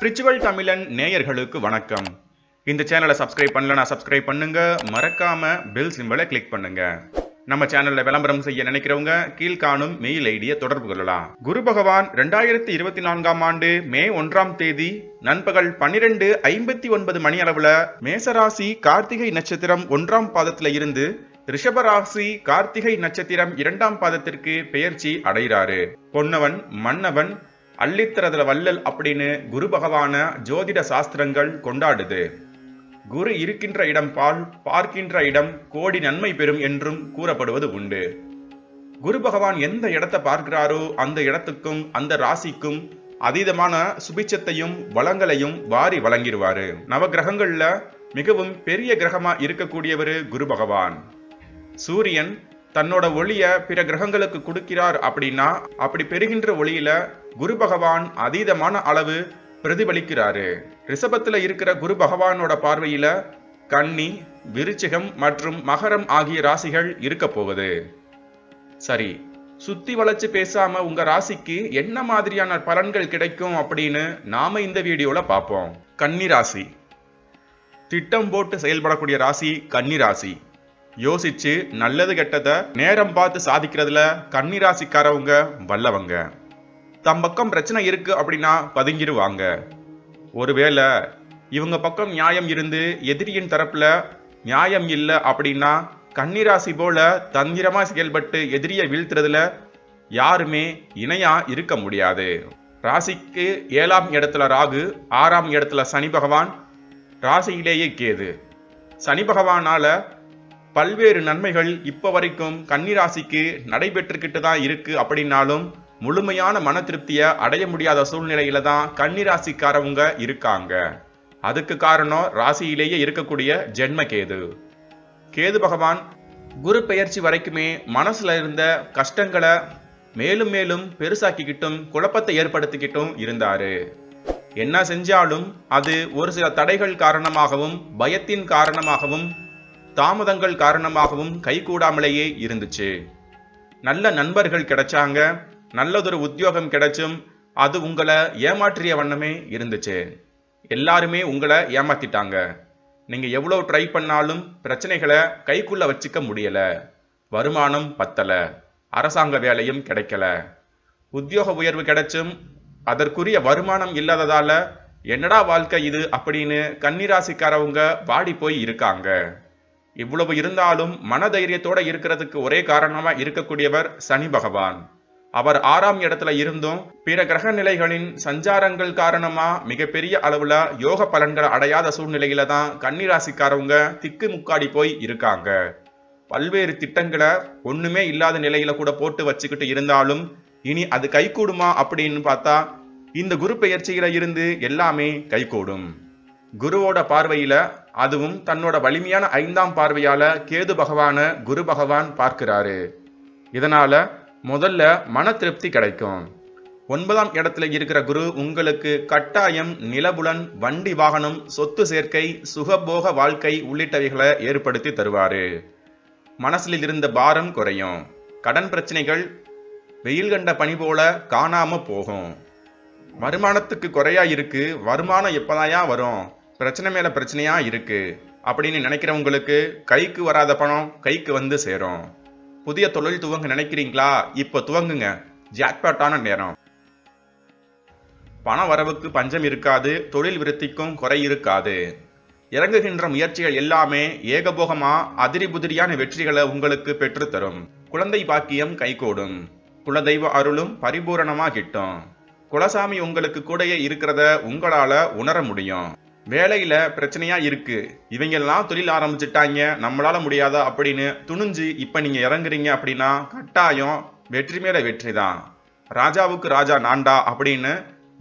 Spiritual தமிழன் நேயர்களுக்கு வணக்கம். இந்த சேனலை சப்ஸ்கிரைப் பண்ணலனா சப்ஸ்கிரைப் பண்ணுங்க, மறக்காம பெல் சிம்பலை கிளிக் பண்ணுங்க. நம்ம சேனல்ல விளம்பரம் செய்ய நினைக்கிறவங்க கீழ்காணும் மெயில் ஐடியை தொடர்பு கொள்ளலாம். குரு பகவான் 2024ஆம் ஆண்டு மே 1ஆம் தேதி நண்பகல் 12:59 மணி அளவுல மேசராசி கார்த்திகை நட்சத்திரம் 1ஆம் பாதத்துல இருந்து ரிஷபராசி கார்த்திகை நட்சத்திரம் 2ஆம் பாதத்திற்கு பெயர்ச்சி அடைகிறாரு. பொன்னவன் மன்னவன் அள்ளித்தரதுல வள்ளல் அப்படின்னு குரு பகவான ஜோதிட சாஸ்திரங்கள் கொண்டாடுது. குரு இருக்கின்ற இடம் பால், பார்க்கின்ற இடம் கோடி நன்மை பெறும் என்றும் கூறப்படுவது உண்டு. குரு பகவான் எந்த இடத்தை பார்க்கிறாரோ அந்த இடத்துக்கும் அந்த ராசிக்கும் அதீதமான சுபிச்சத்தையும் வளங்களையும் வாரி வழங்கிடுவாரு. நவ கிரகங்கள்ல மிகவும் பெரிய கிரகமா இருக்கக்கூடியவர் குரு பகவான். சூரியன் தன்னோட ஒளிய பிற கிரகங்களுக்கு கொடுக்கிறார் அப்படின்னா அப்படி பெறுகின்ற ஒளியில குரு பகவான் அதீதமான அளவு பிரதிபலிக்கிறாரு. ரிஷபத்துல இருக்கிற குரு பகவானோட பார்வையில கன்னி, விருச்சிகம் மற்றும் மகரம் ஆகிய ராசிகள் இருக்க போகுது. சரி, சுத்தி வளைச்சு பேசாம உங்க ராசிக்கு என்ன மாதிரியான பலன்கள் கிடைக்கும் அப்படின்னு நாம இந்த வீடியோல பார்ப்போம். கன்னி ராசி திட்டம் போட்டு செயல்படக்கூடிய ராசி கன்னி ராசி. யோசிச்சு நல்லது கெட்டதை நேரம் பார்த்து சாதிக்கிறதுல கன்னிராசிக்காரவங்க வல்லவங்க. தம் பக்கம் பிரச்சனை இருக்கு அப்படின்னா பதுங்கிடுவாங்க. ஒருவேளை இவங்க பக்கம் நியாயம் இருந்து எதிரியின் தரப்புல நியாயம் இல்லை அப்படின்னா கன்னிராசி போல தந்திரமா செயல்பட்டு எதிரியை வீழ்த்துறதுல யாருமே இணையா இருக்க முடியாது. ராசிக்கு 7ஆம் இடத்துல ராகு, 6ஆம் இடத்துல சனி பகவான், ராசியிலேயே கேது. சனி பகவானால பல்வேறு நன்மைகள் இப்ப வரைக்கும் கன்னிராசிக்கு நடைபெற்றுக்கிட்டு தான் இருக்கு. அப்படின்னாலும் முழுமையான மன திருப்தியை அடைய முடியாத சூழ்நிலையில தான் கன்னிராசிக்காரவங்க இருக்காங்க. அதுக்கு காரணம் ராசியிலேயே இருக்கக்கூடிய ஜென்ம கேது. கேது பகவான் குரு பெயர்ச்சி வரைக்குமே மனசுல இருந்த கஷ்டங்களை மேலும் மேலும் பெருசாக்கிக்கிட்டும் குழப்பத்தை ஏற்படுத்திக்கிட்டும் இருந்தாரு. என்ன செஞ்சாலும் அது ஒரு சில தடைகள் காரணமாகவும் பயத்தின் காரணமாகவும் தாமதங்கள் காரணமாகவும் கைகூடாமலேயே இருந்துச்சு. நல்ல நண்பர்கள் கிடைச்சாங்க, நல்லதொரு உத்தியோகம் கிடைச்சும் அது உங்களை ஏமாற்றிய வண்ணமே இருந்துச்சு. எல்லாருமே உங்களை ஏமாத்திட்டாங்க. நீங்க எவ்வளவு ட்ரை பண்ணாலும் பிரச்சனைகளை கைக்குள்ள வச்சுக்க முடியல. வருமானம் பத்தல, அரசாங்க வேலையும் கிடைக்கல, உத்தியோக உயர்வு கிடைச்சும் அதற்குரிய வருமானம் இல்லாததால என்னடா வாழ்க்கை இது அப்படின்னு கன்னிராசிக்காரவங்க வாடி போய் இருக்காங்க. இவ்வளவு இருந்தாலும் மனதைரியத்தோட இருக்கிறதுக்கு ஒரே காரணமா இருக்கக்கூடியவர் சனி பகவான். அவர் 6ஆம் இடத்துல இருந்தும் பிற கிரக நிலைகளின் சஞ்சாரங்கள் காரணமா மிகப்பெரிய அளவுல யோக பலன்களை அடையாத சூழ்நிலையில தான் கன்னிராசிக்காரவங்க திக்கு முக்காடி போய் இருக்காங்க. பல்வேறு திட்டங்களை ஒண்ணுமே இல்லாத நிலையில கூட போட்டு வச்சுக்கிட்டு இருந்தாலும் இனி அது கைகூடுமா அப்படின்னு பார்த்தா இந்த குரு பெயர்ச்சியில இருந்து எல்லாமே கைகூடும். குருவோட பார்வையில, அதுவும் தன்னோட வலிமையான 5ஆம் பார்வையால கேது பகவான குரு பகவான் பார்க்கிறாரு. இதனால முதல்ல மன திருப்தி கிடைக்கும். 9ஆம் இடத்துல இருக்கிற குரு உங்களுக்கு கட்டாயம் நிலபுலன், வண்டி வாகனம், சொத்து சேர்க்கை, சுகபோக வாழ்க்கை உள்ளிட்டவைகளை ஏற்படுத்தி தருவாரு. மனசில் இருந்த பாரம் குறையும். கடன் பிரச்சனைகள் வெயில் கண்ட பனி போல காணாம போகும். வருமானத்துக்கு குறையா இருக்கு, வருமானம் எப்பதாயா வரும், பிரச்சனை மேல பிரச்சனையா இருக்கு அப்படின்னு நினைக்கிறவங்களுக்கு கைக்கு வராத பணம் கைக்கு வந்து சேரும். புதிய தொழில் துவங்க நினைக்கிறீங்களா? இப்ப துவங்குங்க, ஜாக்பாட்டான நேரம். பண வரவுக்கு பஞ்சம் இருக்காது, தொழில் விருத்திக்கும் குறை இருக்காது. இறங்குகின்ற முயற்சிகள் எல்லாமே ஏகபோகமா அதிரி புதிரியான வெற்றிகளை உங்களுக்கு பெற்றுத்தரும். குழந்தை பாக்கியம் கைகூடும். குலதெய்வ அருளும் பரிபூரணமா கிட்டும். குலசாமி உங்களுக்கு கூடயே இருக்கிறத உங்களால உணர முடியும். வேலையில பிரச்சனையா இருக்கு, இவங்கெல்லாம் தொழில் ஆரம்பிச்சுட்டாங்க, நம்மளால முடியாதா அப்படின்னு துணிஞ்சு இப்ப நீங்க இறங்குறீங்க அப்படின்னா கட்டாயம் வெற்றி மேல வெற்றி தான். ராஜாவுக்கு ராஜா நான்டா அப்படின்னு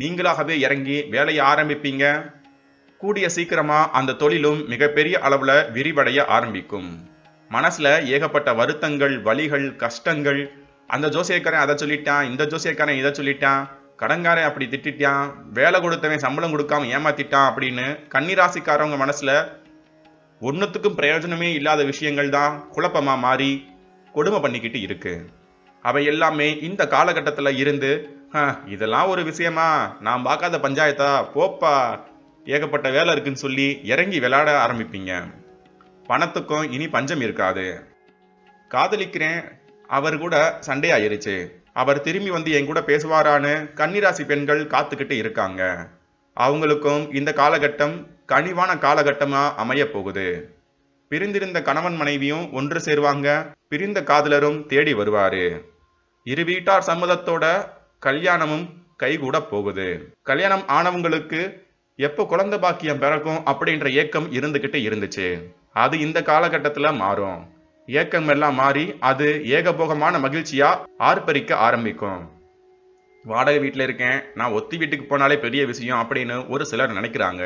நீங்களாகவே இறங்கி வேலையை ஆரம்பிப்பீங்க. கூடிய சீக்கிரமா அந்த தொழிலும் மிகப்பெரிய அளவுல விரிவடைய ஆரம்பிக்கும். மனசுல ஏகப்பட்ட வருத்தங்கள், வலிகள், கஷ்டங்கள், அந்த ஜோசியக்காரன் அதை சொல்லிட்டான், இந்த ஜோசியக்காரன் இதை சொல்லிட்டான், கடங்காரன் அப்படி திட்டான், வேலை கொடுத்தவன் சம்பளம் கொடுக்காம ஏமாத்திட்டான் அப்படின்னு கன்னிராசிக்காரவங்க மனசுல ஒன்னுத்துக்கும் பிரயோஜனமே இல்லாத விஷயங்கள் தான் குழப்பமா மாறி கொடுமை பண்ணிக்கிட்டு இருக்கு. அவை எல்லாமே இந்த காலகட்டத்தில் இருந்து இதெல்லாம் ஒரு விஷயமா, நான் பார்க்காத பஞ்சாயத்தா, போப்பா, ஏகப்பட்ட வேலை இருக்குன்னு சொல்லி இறங்கி விளையாட ஆரம்பிப்பீங்க. பணத்துக்கும் இனி பஞ்சம் இருக்காது. காதலிக்கிறேன், அவர் கூட சண்டையாயிருச்சு, அவர் திரும்பி வந்து என் கூட பேசுவாரான்னு கன்னிராசி பெண்கள் காத்துக்கிட்டு இருக்காங்க. அவங்களுக்கும் இந்த காலகட்டம் கனிவான காலகட்டமா அமைய போகுது. பிரிந்திருந்த கணவன் மனைவியும் ஒன்று சேருவாங்க, பிரிந்த காதலரும் தேடி வருவாரு. இரு வீட்டார் சம்மதத்தோட கல்யாணமும் கைகூட போகுது. கல்யாணம் ஆனவங்களுக்கு எப்போ குழந்தை பாக்கியம் பிறக்கும் அப்படின்ற ஏக்கம் இருந்துகிட்டு இருந்துச்சு. அது இந்த காலகட்டத்தில் மாறும். ஏக்கம் எல்லாம் மாறி அது ஏகபோகமான மகிழ்ச்சியா ஆர்ப்பரிக்க ஆரம்பிக்கும். வாடகை வீட்டில் இருக்கேன், நான் ஒத்தி வீட்டுக்கு போனாலே பெரிய விஷயம் அப்படின்னு ஒரு சிலர் நினைக்கிறாங்க.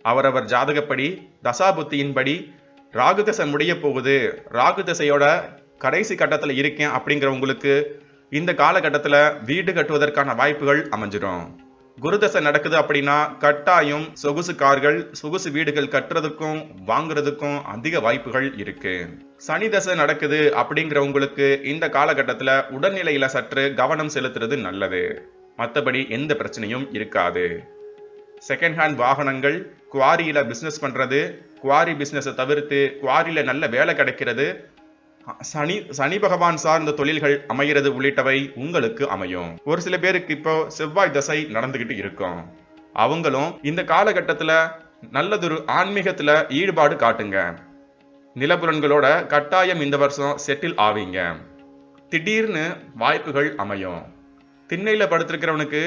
அவரவர் ஜாதகப்படி தசாபுத்தியின்படி ராகு தசை முடிய போகுது, ராகு தசையோட கடைசி கட்டத்தில் இருக்கேன் அப்படிங்கிறவங்களுக்கு இந்த காலகட்டத்தில் வீடு கட்டுவதற்கான வாய்ப்புகள் அமைஞ்சிடும். குருதசை நடக்குது அப்படின்னா கட்டாயம் சொகுசு கார்கள், சொகுசு வீடுகள் கட்டுறதுக்கும் வாங்குறதுக்கும் அதிக வாய்ப்புகள் இருக்கு. சனி தசை நடக்குது அப்படிங்கிறவங்களுக்கு இந்த காலகட்டத்தில் உடல்நிலையில சற்று கவனம் செலுத்துறது நல்லது. மற்றபடி எந்த பிரச்சனையும் இருக்காது. செகண்ட் ஹேண்ட் வாகனங்கள், குவாரியில பிசினஸ் பண்றது, குவாரி பிசினஸை தவிர்த்து குவாரியில நல்ல வேலை கிடைக்கிறது, சனி பகவான் சார்ந்த தொழில்கள் அமைகிறது உள்ளிட்டவை உங்களுக்கு அமையும். ஒரு சில பேருக்கு இப்போ செவ்வாய் தசை நடந்துகிட்டு இருக்கும். அவங்களும் இந்த காலகட்டத்துல நல்லதொரு ஆன்மீகத்துல ஈடுபாடு காட்டுங்க. நிலபுலன்களோட கட்டாயம் இந்த வருஷம் செட்டில் ஆவீங்க. திடீர்னு வாய்ப்புகள் அமையும். திண்ணையில படுத்திருக்கிறவனுக்கு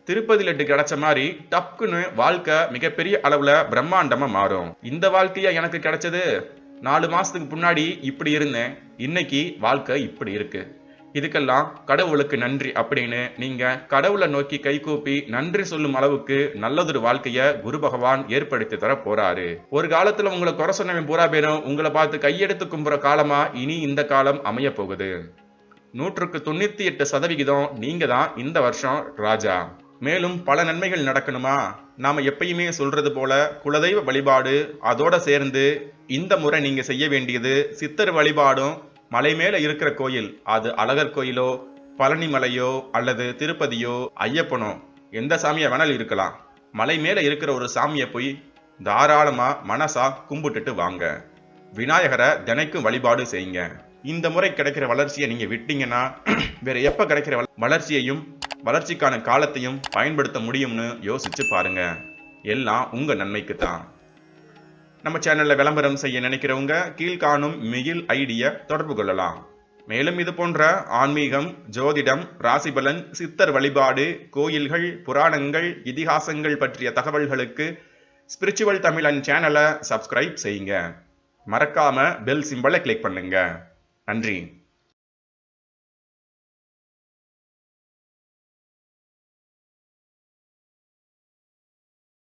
திருப்பதி லட்டு கிடைச்ச மாதிரி டக்குன்னு வாழ்க்கை மிகப்பெரிய அளவுல பிரம்மாண்டமா மாறும். இந்த வாழ்க்கையா எனக்கு கிடைச்சது, 4 மாசத்துக்கு முன்னாடி இப்படி இருந்தேன், இன்னைக்கு வாழ்க்கை இப்படி இருக்கு, இதுக்கெல்லாம் கடவுளுக்கு நன்றி அப்படின்னு நீங்க கடவுளை நோக்கி கைகூப்பி நன்றி சொல்லும் அளவுக்கு நல்லதொரு வாழ்க்கைய குரு பகவான் ஏற்படுத்தி தர போறாரு. ஒரு காலத்துல உங்களை குறை சொன்னவன் பூரா பேரும் உங்களை பார்த்து கையெடுத்து கும்புற காலமா இனி இந்த காலம் அமைய போகுது. 198% நீங்க தான் இந்த வருஷம் ராஜா. மேலும் பல நன்மைகள் நடக்கணுமா, நாம எப்பயுமே சொல்றது போல குலதெய்வ வழிபாடு, அதோட சேர்ந்து இந்த முறை நீங்க செய்ய வேண்டியது சித்தர் வழிபாடும். மலை மேல இருக்கிற கோயில், அது அழகர் கோயிலோ, பழனி மலையோ, அல்லது திருப்பதியோ, ஐயப்பனோ, எந்த சாமியை வேணாலும் இருக்கலாம். மலை மேல இருக்கிற ஒரு சாமியை போய் தாராளமா மனசா கும்பிட்டுட்டு வாங்க. விநாயகரை தினைக்கும் வழிபாடு செய்யுங்க. இந்த முறை கிடைக்கிற வளர்ச்சியை நீங்க விட்டீங்கன்னா வேற எப்ப கிடைக்கிற வளர்ச்சியையும் வளர்ச்சிக்கான காலத்தையும் பயன்படுத்த முடியும்னு யோசிச்சு பாருங்க. எல்லாம் உங்க நன்மைக்கு தான். நம்ம சேனல்ல விளம்பரம் செய்ய நினைக்கிறவங்க கீழ்காணும் மெயில் ஐடியை தொடர்பு கொள்ளலாம். மேலும் இது போன்ற ஆன்மீகம், ஜோதிடம், ராசிபலன், சித்தர் வழிபாடு, கோயில்கள், புராணங்கள், இதிகாசங்கள் பற்றிய தகவல்களுக்கு ஸ்பிரிச்சுவல் தமிழன் சேனலை சப்ஸ்கிரைப் செய்யுங்க. மறக்காம பெல் சிம்பலை கிளிக் பண்ணுங்க. நன்றி.